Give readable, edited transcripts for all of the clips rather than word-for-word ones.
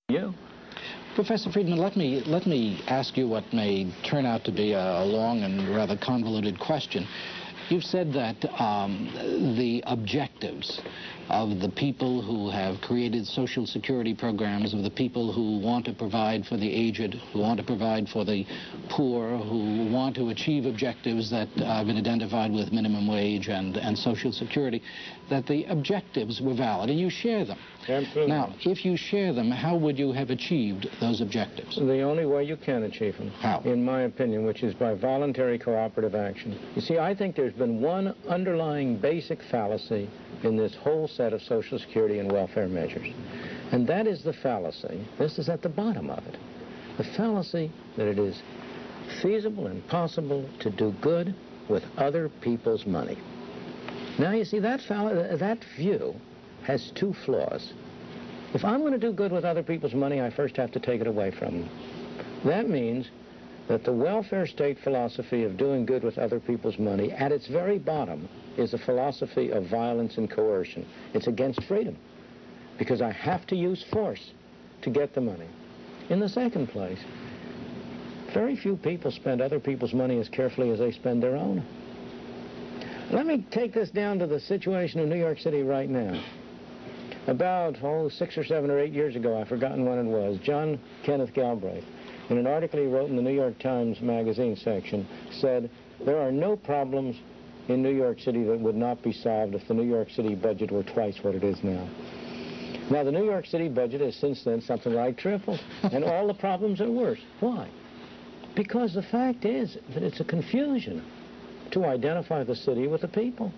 You. Professor Friedman, let me ask you what may turn out to be a long and rather convoluted question. You've said that the objectives of the people who have created Social Security programs, of the people who want to provide for the aged, who want to provide for the poor, who want to achieve objectives that have been identified with minimum wage and Social Security, that the objectives were valid, and you share them. Absolutely. Now, if you share them, how would you have achieved those objectives? The only way you can achieve them, how? In my opinion, which is by voluntary cooperative action. You see, I think there's been one underlying basic fallacy in this whole set of Social Security and welfare measures. And that is the fallacy, this is at the bottom of it, the fallacy that it is feasible and possible to do good with other people's money. Now, you see, that view has two flaws. If I'm going to do good with other people's money, I first have to take it away from them. That means that the welfare state philosophy of doing good with other people's money, at its very bottom, is a philosophy of violence and coercion. It's against freedom, because I have to use force to get the money. In the second place, very few people spend other people's money as carefully as they spend their own. Let me take this down to the situation in New York City right now. About, 6 or 7 or 8 years ago, I've forgotten when it was, John Kenneth Galbraith, in an article he wrote in the New York Times magazine section, said, there are no problems in New York City that would not be solved if the New York City budget were twice what it is now. Now, the New York City budget has since then something like tripled, and all the problems are worse. Why? Because the fact is that it's a confusion to identify the city with the people.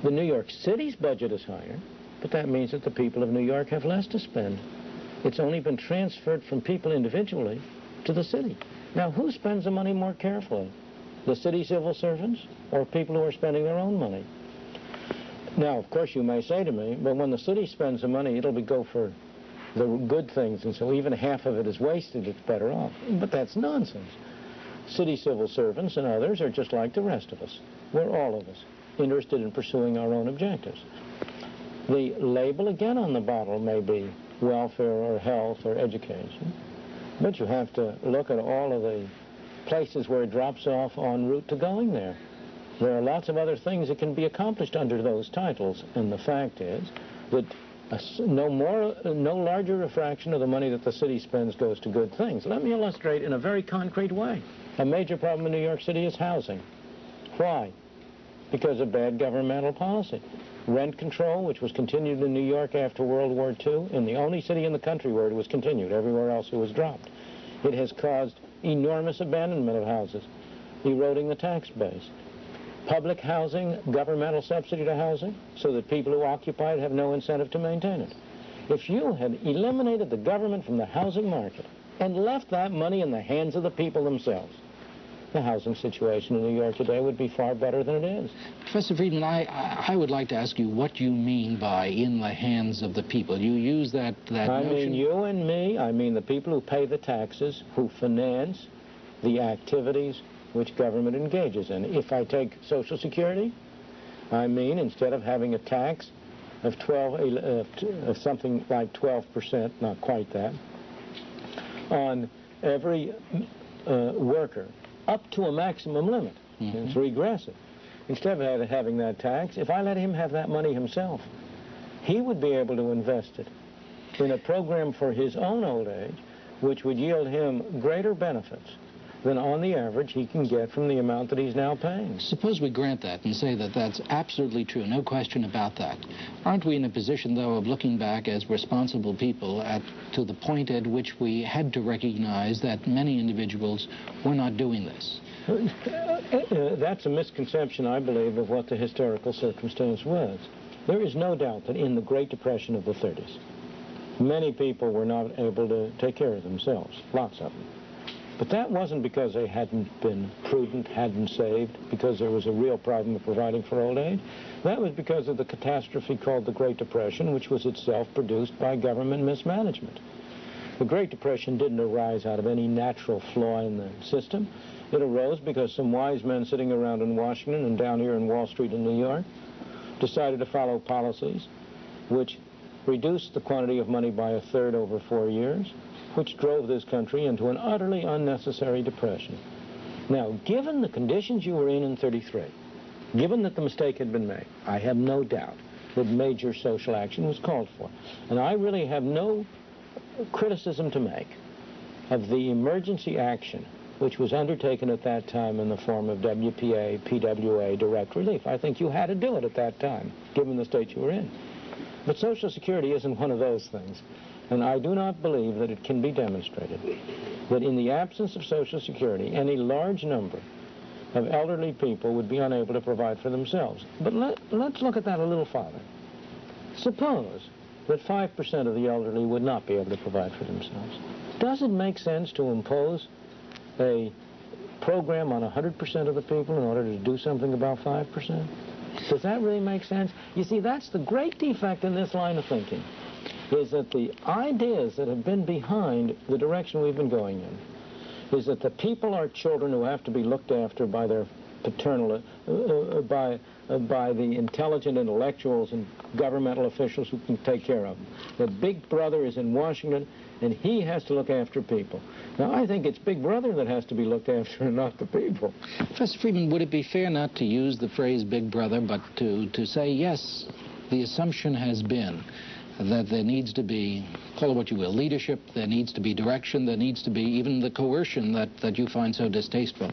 The New York City's budget is higher, but that means that the people of New York have less to spend. It's only been transferred from people individually to the city. Now, who spends the money more carefully? The city civil servants or people who are spending their own money? Now, of course, you may say to me, but when the city spends the money, it'll go for the good things, and so even half of it is wasted, it's better off. But that's nonsense. City civil servants and others are just like the rest of us. We're all of us interested in pursuing our own objectives. The label, again, on the bottle may be welfare or health or education, but you have to look at all of the places where it drops off en route to going there. There are lots of other things that can be accomplished under those titles, and the fact is that no larger a fraction of the money that the city spends goes to good things. Let me illustrate in a very concrete way. A major problem in New York City is housing. Why? Because of bad governmental policy. Rent control, which was continued in New York after World War II, in the only city in the country where it was continued, everywhere else it was dropped. It has caused enormous abandonment of houses, eroding the tax base. Public housing, governmental subsidy to housing, so that people who occupy it have no incentive to maintain it. If you had eliminated the government from the housing market and left that money in the hands of the people themselves, the housing situation in New York today would be far better than it is. Professor Friedman, I would like to ask you what you mean by in the hands of the people. You use that notion? I mean you and me. I mean the people who pay the taxes, who finance the activities which government engages in. If I take Social Security, I mean instead of having a tax of something like 12%, not quite that, on every worker, up to a maximum limit. It's regressive. Instead of having that tax, if I let him have that money himself, he would be able to invest it in a program for his own old age, which would yield him greater benefits than on the average he can get from the amount that he's now paying. Suppose we grant that and say that that's absolutely true, no question about that. Aren't we in a position, though, of looking back as responsible people to the point at which we had to recognize that many individuals were not doing this? That's a misconception, I believe, of what the historical circumstance was. There is no doubt that in the Great Depression of the 30s, many people were not able to take care of themselves, lots of them. But that wasn't because they hadn't been prudent, hadn't saved, because there was a real problem of providing for old age. That was because of the catastrophe called the Great Depression, which was itself produced by government mismanagement. The Great Depression didn't arise out of any natural flaw in the system. It arose because some wise men sitting around in Washington and down here in Wall Street in New York decided to follow policies which reduced the quantity of money by a third over 4 years, which drove this country into an utterly unnecessary depression. Now, given the conditions you were in 33, given that the mistake had been made, I have no doubt that major social action was called for. And I really have no criticism to make of the emergency action which was undertaken at that time in the form of WPA, PWA, direct relief. I think you had to do it at that time, given the state you were in. But Social Security isn't one of those things. And I do not believe that it can be demonstrated that in the absence of Social Security, any large number of elderly people would be unable to provide for themselves. But let's look at that a little farther. Suppose that 5% of the elderly would not be able to provide for themselves. Does it make sense to impose a program on 100% of the people in order to do something about 5%? Does that really make sense? You see, that's the great defect in this line of thinking, is that the ideas that have been behind the direction we've been going in is that the people are children who have to be looked after by their paternal, by the intelligent intellectuals and governmental officials who can take care of them. The Big Brother is in Washington, and he has to look after people. Now, I think it's Big Brother that has to be looked after and not the people. Professor Friedman, would it be fair not to use the phrase Big Brother, but to say, yes, the assumption has been that there needs to be, call it what you will, leadership, there needs to be direction, there needs to be even the coercion that you find so distasteful.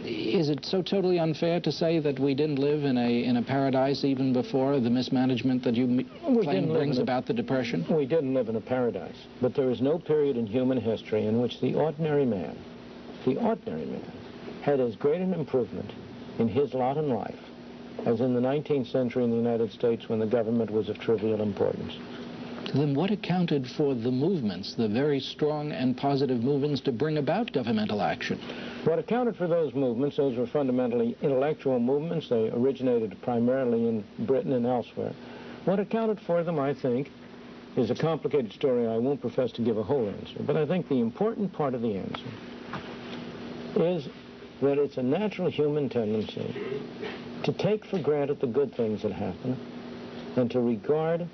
Is it so totally unfair to say that we didn't live in a paradise even before the mismanagement that you claim brings about the Depression? We didn't live in a paradise, but there is no period in human history in which the ordinary man, had as great an improvement in his lot in life as in the 19th century in the United States when the government was of trivial importance. Then what accounted for the movements, the very strong and positive movements to bring about governmental action? What accounted for those movements, those were fundamentally intellectual movements. They originated primarily in Britain and elsewhere. What accounted for them, I think, is a complicated story. I won't profess to give a whole answer, but I think the important part of the answer is that it's a natural human tendency to take for granted the good things that happen and to regard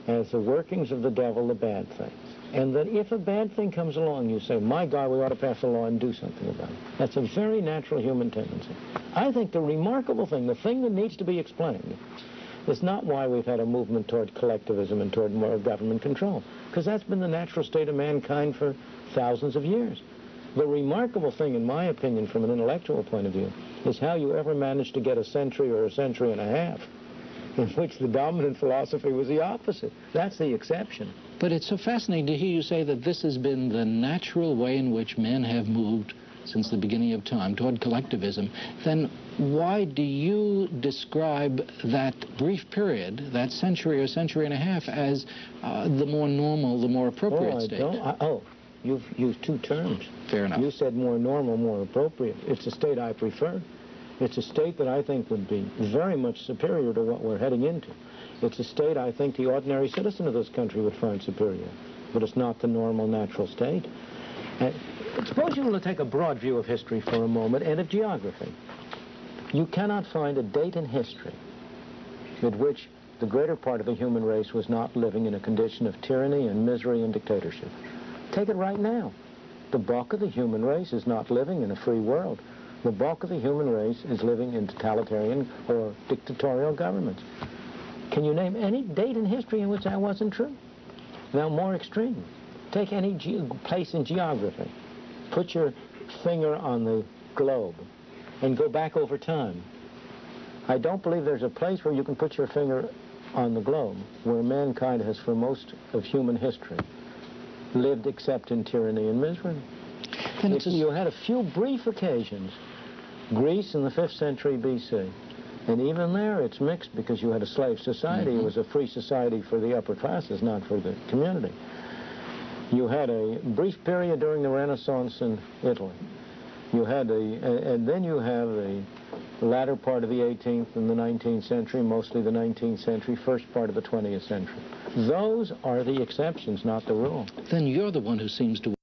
as the workings of the devil the bad things. And that if a bad thing comes along, you say, my God, we ought to pass a law and do something about it. That's a very natural human tendency. I think the remarkable thing, the thing that needs to be explained, is not why we've had a movement toward collectivism and toward more government control, because that's been the natural state of mankind for thousands of years. The remarkable thing, in my opinion, from an intellectual point of view, is how you ever managed to get a century or a century and a half in which the dominant philosophy was the opposite. That's the exception. But it's so fascinating to hear you say that this has been the natural way in which men have moved since the beginning of time toward collectivism. Then why do you describe that brief period, that century or century and a half, as the more normal, the more appropriate state? You've used two terms. Fair enough. You said more normal, more appropriate. It's a state I prefer. It's a state that I think would be very much superior to what we're heading into. It's a state I think the ordinary citizen of this country would find superior. But it's not the normal, natural state. Suppose you will take a broad view of history for a moment and of geography. You cannot find a date in history at which the greater part of the human race was not living in a condition of tyranny and misery and dictatorship. Take it right now. The bulk of the human race is not living in a free world. The bulk of the human race is living in totalitarian or dictatorial governments. Can you name any date in history in which that wasn't true? Now, more extreme. Take any place in geography. Put your finger on the globe and go back over time. I don't believe there's a place where you can put your finger on the globe where mankind has, for most of human history, lived except in tyranny and misery. You had a few brief occasions. Greece in the 5th century B.C. And even there it's mixed because you had a slave society. It was a free society for the upper classes, not for the community. You had a brief period during the Renaissance in Italy. You had and then you have the latter part of the 18th and the 19th century, mostly the 19th century, first part of the 20th century. Those are the exceptions, not the rule. Then you're the one who seems to